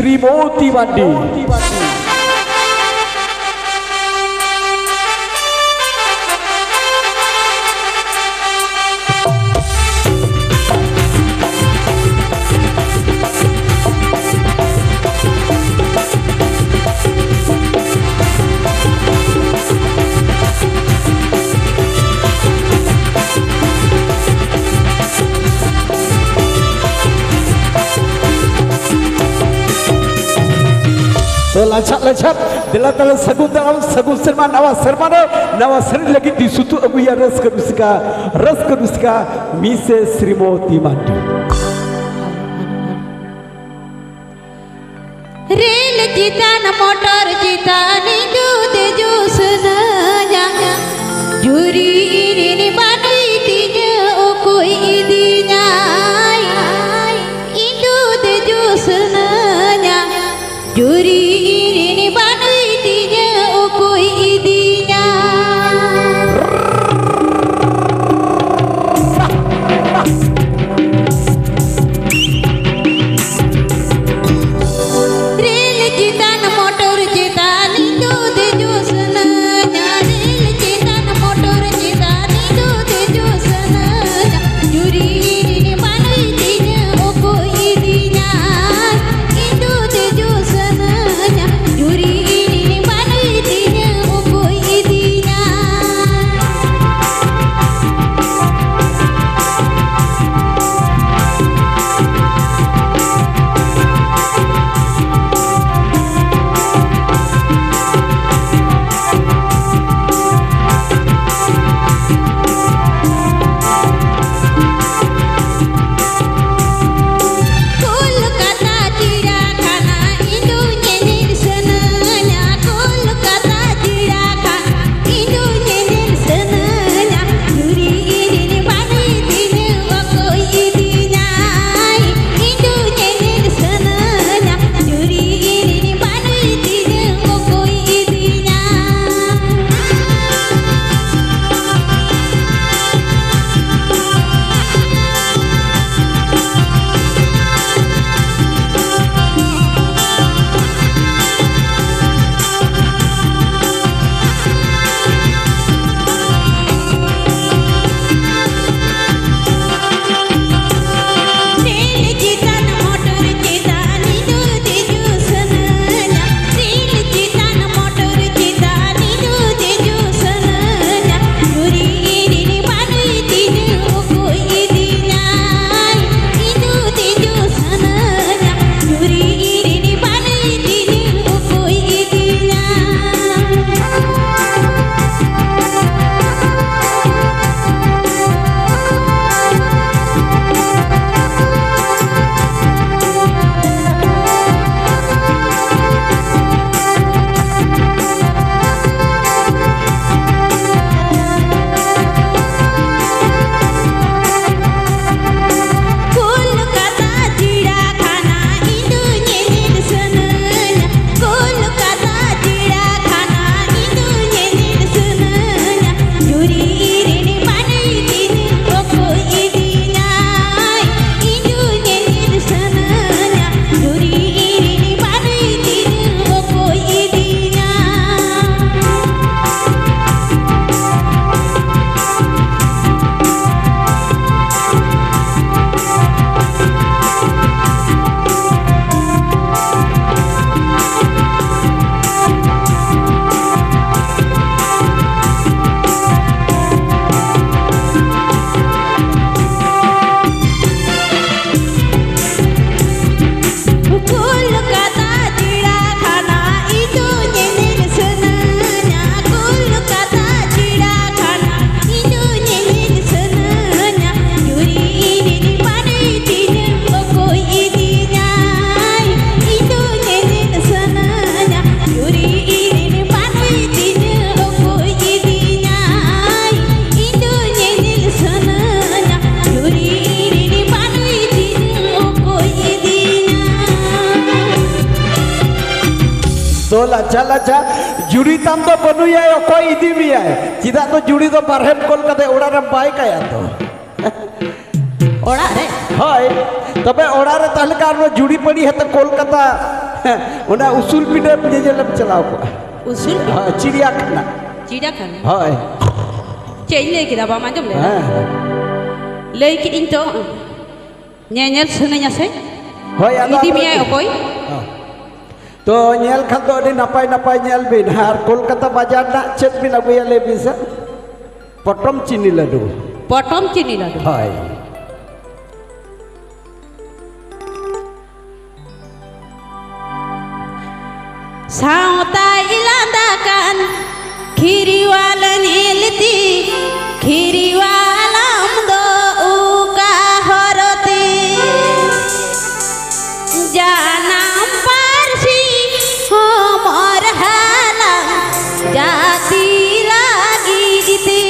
Srimoti Mandi. Lancat-lancat dalam sagun serman nawa seri lagi disutu agu ya ras kedusika Mrs. Srimoti Mandi. Rel jitan motor jitan itu teju senanya juri ini bani tinya okoi idinya itu teju senanya juri तो laca juri tam to penuh ya koi idi biya tidak to juri to barhen kol kate orang ram bai kaya to orang re hoy तबे ओड़ा रे ताहले car no जुड़ी पड़ी है तो Kolkata Ona usul pindah penyejelam celau ko. Usul Ciriakhana. Cidakan. Hoi. Cek lagi dah bawa macam le. Ha. Lagi itu nyanyel senanya saya. Hoi ada. Ini miai okoi. To nyel khan to adi napai nyel bin har Kolkata bazar nak chet bin aguya le bisa. Potom chini ladu. Potom cini ladu. Hoi. Sautai ilandakan kiriwalan ilti kiriwalam do uka horoti janam parsi homor halang jati lagi diti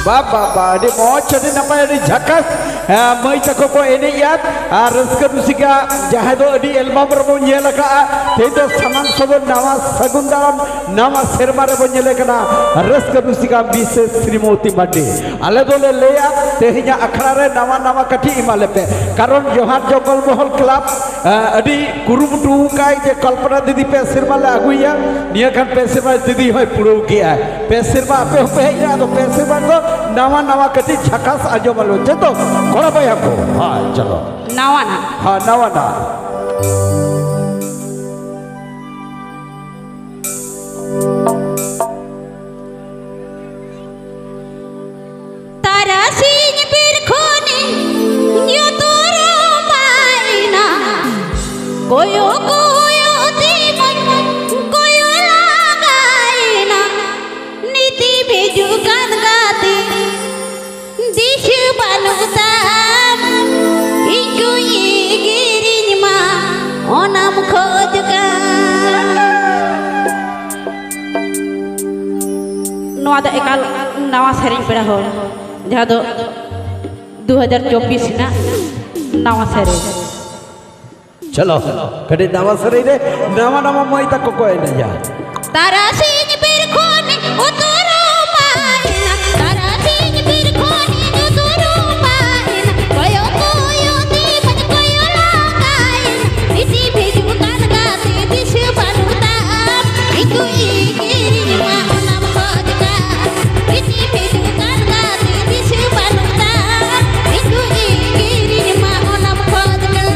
Baba, di mau jadi namanya di Jakarta, माई तको को एनेया और rusk रुसिका जहाँ दो अडी album रबो nail का ते तो समान सब नवा सगुन दाराम नवा सेरमा रबो नेल कना रस्क रुसिका मिसेस श्रीमती मांडी आले दो ले लेया ते हिया अखड़ा रे नवा नवा कठी इमाले पे कारण जोहार जंगल महल क्लब अडी कुरुमुटु काय जे कल्पना दीदी पे सेरमा ले अगुया निया खान पे सेरमा दीदी होय पुरो किया पे सेरमा पे पे या तो पे सेरमा तो नवा नवा कठी झकास आजो मालो जतो कोड़ा भैया को हां चलो नवा ना हां नवा ना तारा सिंह बिरखोने यो तोरो मायना कोयो कोयो दीमन कोयो लगायना नीति भेजू गान गाते दिश बानुता इको ये गिरिन मा ओनाम खोज का नवा दा एकाल नवा सेरिंग पेड़ा हो जहाँ दो 2024 ना नवा सेरे चलो कड़े नवा सरे रे नवा नवा माई तक को है नया तारा सिंह बिरखोने ओ तोरो मायना तारा सिंह बिरखोने ओ तोरो मायना कोयो कोयो दीपन कोयो लगायना इति भेजू गान गाते दिश बानुता इको ये गिरिन मा ओनाम खोज का इति भेजू गान गाते दिश बानुता इको ये गिरिन मा ओनाम खोज का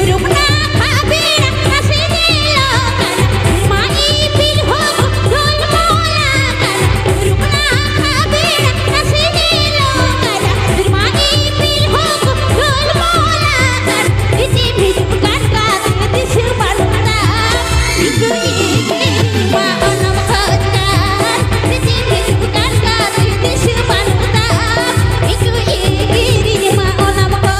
Urupna khabira nasini lokana mai pil ho dol mola kana urupna khabira nasini lokana mai pil ho dol mola kana iti bhiju kan ka dish banuta iku ye ma onam khojta iti bhiju kan ka dish banuta iku ye girin ma onam khojta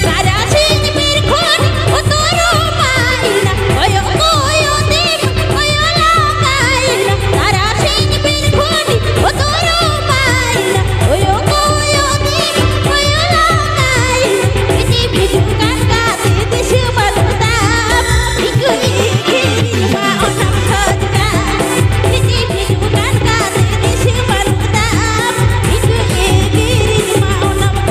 Tara Singh बिरखोने ओ तोरो मायना कोयो कोयो दीपन कोयो लगायना तारा सिंह बिरखोने ओ तोरो मायना कोयो कोयो दीपन कोयो लगायना इति भेजू गान गाते दिश बानुता इको ये गिरिन मा ओनाम खोज का इति भेजू गान गाते दिश बानुता इको ये गिरिन मा ओनाम खोज का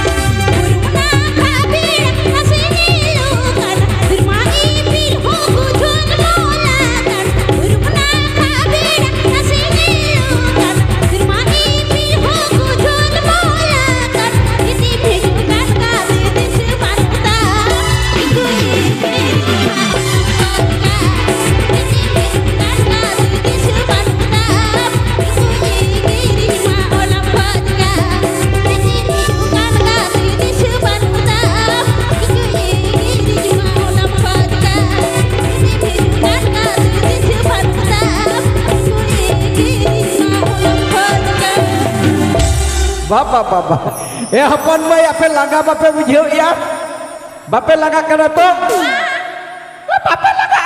Urupna khabira nasini lokana mai pil ho dol mola kana urupna khabira nasini lokana mai pil ho dol mola kana iti bheju gan gaate dish banuta iku ye girin ma onam khoj ka iti bheju gan gaate dish banuta iku ye girin ma onam khoj ka iti bheju gan gaate dish banuta iku ye girin ma onam khoj ka iti bheju gan gaate dish banuta iku ye girin ma onam khoj ka बाबा बाबा ए हपन माई आपे लगा बापे बुझियो या बापे लगा करे तो बापे लगा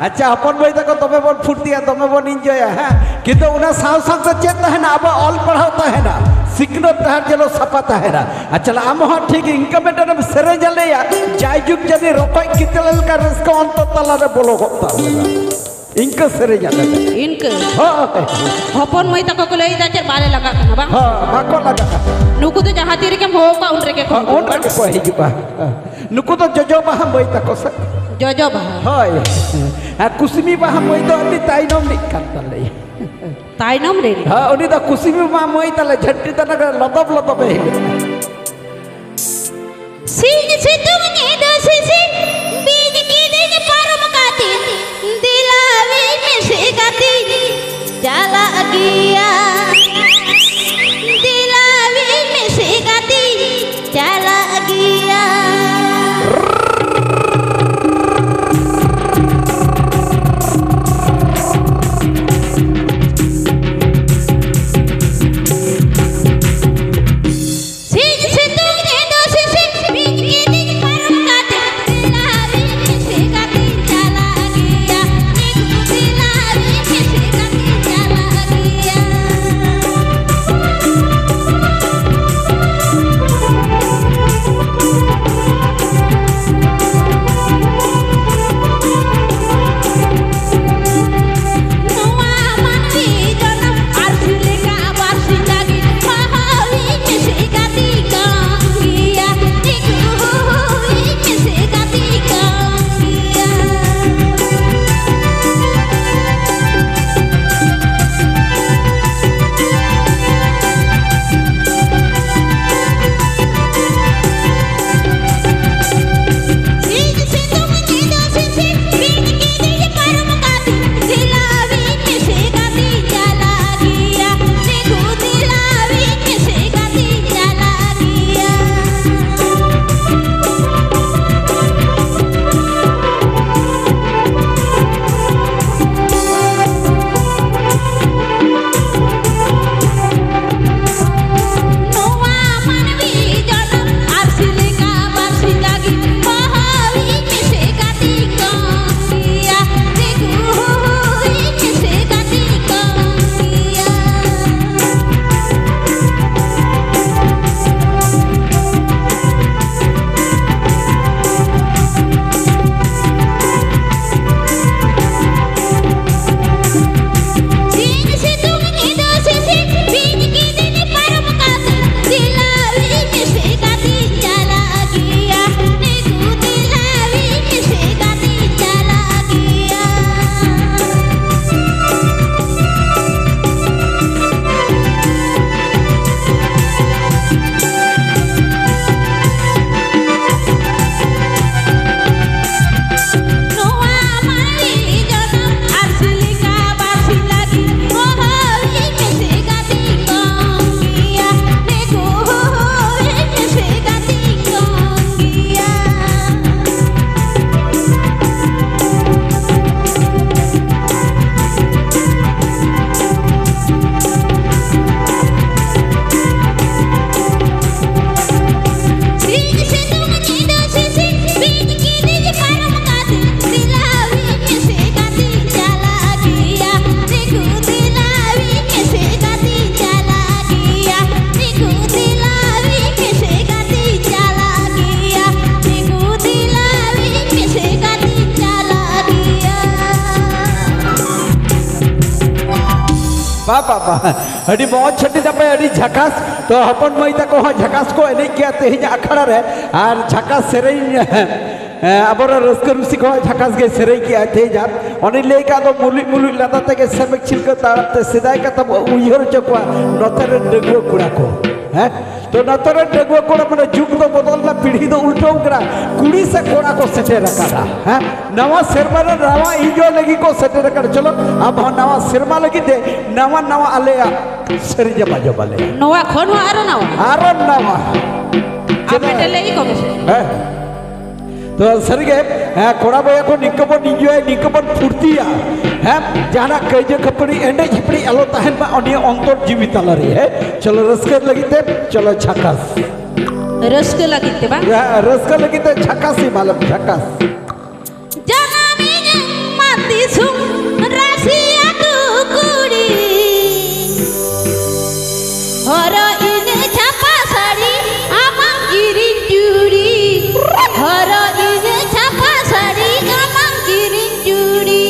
अच्छा हपन माई तक तबे बन फुर्तिया तबे बन एंजॉय है किंतु उना साव साव से चेत है ना अब ऑल पढ़ाता है ना सिकनत तहर जलो सपाता है ना अच्छा आम हो ठीक इनका बेटा ने सेरे जले या जायजुक जने रोकय कितलल का रस्को अंत तला रे बोलो होता Inka serenya lagi. Inke. Hoi. Hopon mai tako ko lay da cer bale laga kana bang. Ha, bako laga. Nuku tu jahat diri ke ho ka unre ke ko. Onra ke ko hijuba. Nuku to jojo baham boy ta kosa. Jojo bah. Hoi. Kusimi baham boy to andi tainom ni kantalai. Tai nom re. Ha, oni da kusimi baham boy tala jhatti ta naga lodab lodab he. Sing situng ni do sisi bij ki din param kati dilawi me se gati jala agia dilawi me se gati jala agia. Papa, adi mau chatti dapat adi jakas, to hapon mai ta ko jakas ko ini kia teh akhara re, ar jakas sering, abora raskar usi ko jakas ke sering kia teh jat, oni leka to mulut lata te ke semek cilka ta te sedai kata uyur cakwa, notere degwa kurako, to notere degwa kura mana juk to bodol la pidhi to ulto kura, kuri se kura ko sete rakada, nawa sermana nawa ijo lagi ko sete rakada, chalo ab nawa serma lagi de, nawa alea seri jaba jaba le. Nawa khonu aron nawa. Aron nawa. Apa lagi ko bes? तो sir के कोड़ा बोया को निकबन निजोय निकबन फुर्तिया जाना कजे खपड़ी एंडे झपड़ी आलो ताहन बा ओनी अंतर जीवित लरी है चलो रस्कर लगिते चलो झकास रस्कर लगिते बा रस्कर लगिते झकास ही मालूम झकास जनानी माती सुम रासिया कुकुड़ी हर इन छापा साड़ी आमंग गिरिन चूड़ी हर इन छापा साड़ी आमंग गिरिन चूड़ी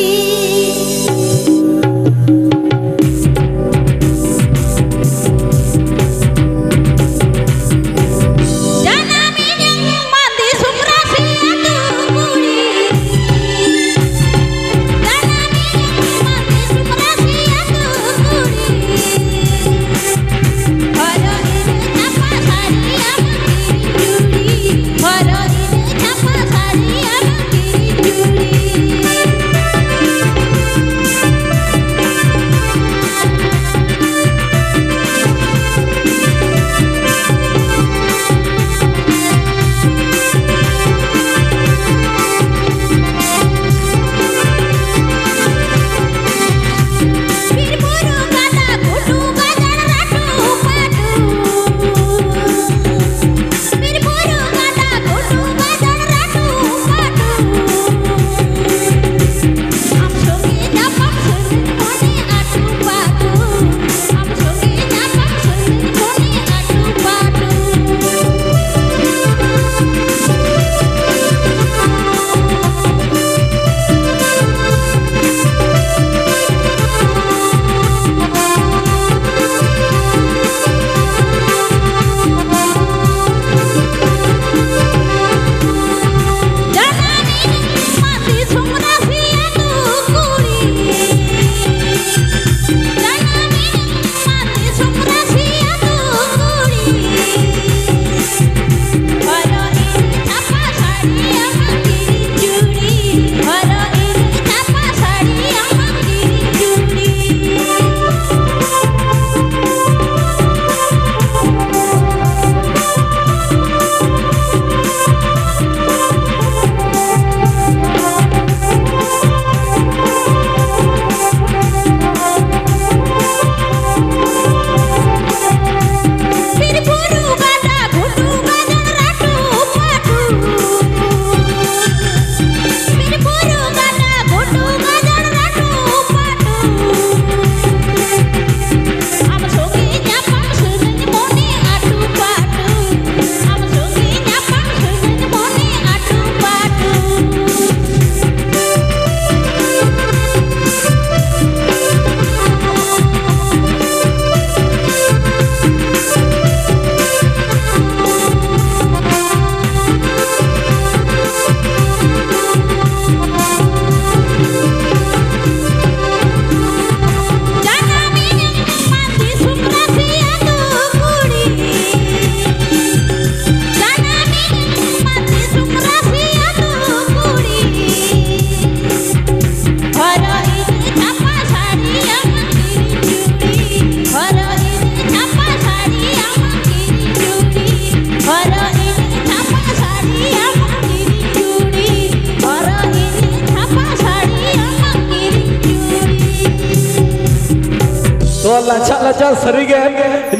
लाचा लाचा सरीगे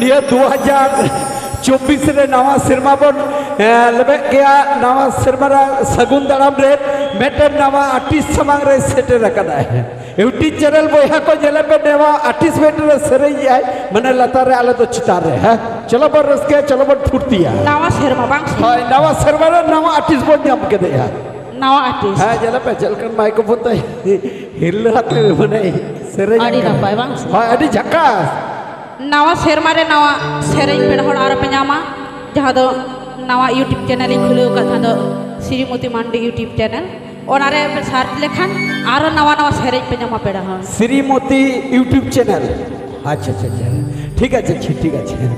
निया 2024 रे नवा सिरमा बन लेबे गया नवा सिरमा सगुन दाराम रे मेटे नवा आर्टिस्ट समांग रे सेटे रखना है यूट्यूब चैनल बोया को जेले पे नवा आर्टिस्ट मेटे रे सरे जाए मने लता रे आले तो चितार रे है चलो बर रसके चलो बर फुर्तिया नवा सिरमा बांग हाय नवा सिरमा रे नवा आर्टिस्ट बन जाम के दे यार नवा आर्टिस्ट हां जेले पे चलकर माइक्रोफोन तो हिल हाते मने सरे आड़ी नपाय बांग हाय आड़ी झकास नवा सिरमा रे नवा सेरेन पेड़ हड़ आर पे नामा जहां दो नवा यूट्यूब चैनल खुले का दो श्रीमती मांडी यूट्यूब चैनल ओनारे पे सर्च लेखान आरो नवा नवा सेरेन पे नामा पेड़ हड़ श्रीमती यूट्यूब चैनल अच्छा अच्छा अच्छा ठीक है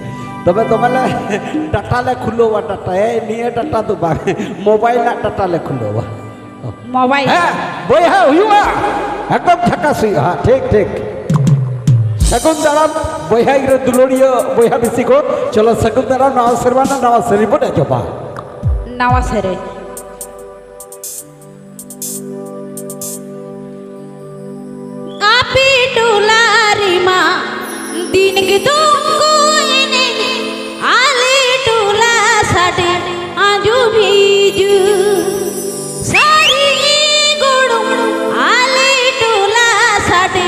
तबे तबले डाटा ले खुलो वा डाटा ए निये डाटा तो बा मोबाइल ना डाटा ले खुलो वा मोबाइल हां बोया हुआ एकदम झकास हुई हां ठीक सगुन दाराम बोया इरे दुलोड़ियो बोया बिसी को चलो सगुन दाराम नवा सरवाना नवा सरी बोले जोबा नवा सेरे आपी टुलारी मा दिन के तुमको इने आले टुला साडे आजू भीजू सारी गुड़ू आले टुला साडे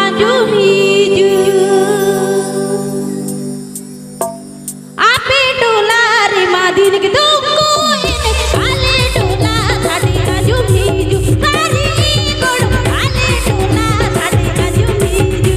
आजू भीजू आपी टुलारी मा दिन के तुमको इने आले टुला साडे आजू भीजू सारी गुड़ू आले टुला साडे आजू भीजू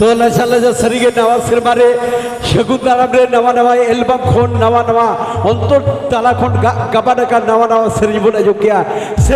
तो लाचा लाचा सरीगे नवा सिरमा रे सगुन दाराम रे नवा नवा एल्बम खोन नवा नवा अंतर ताला खोन गाबाना का नवा नवा सरी बोला जो क्या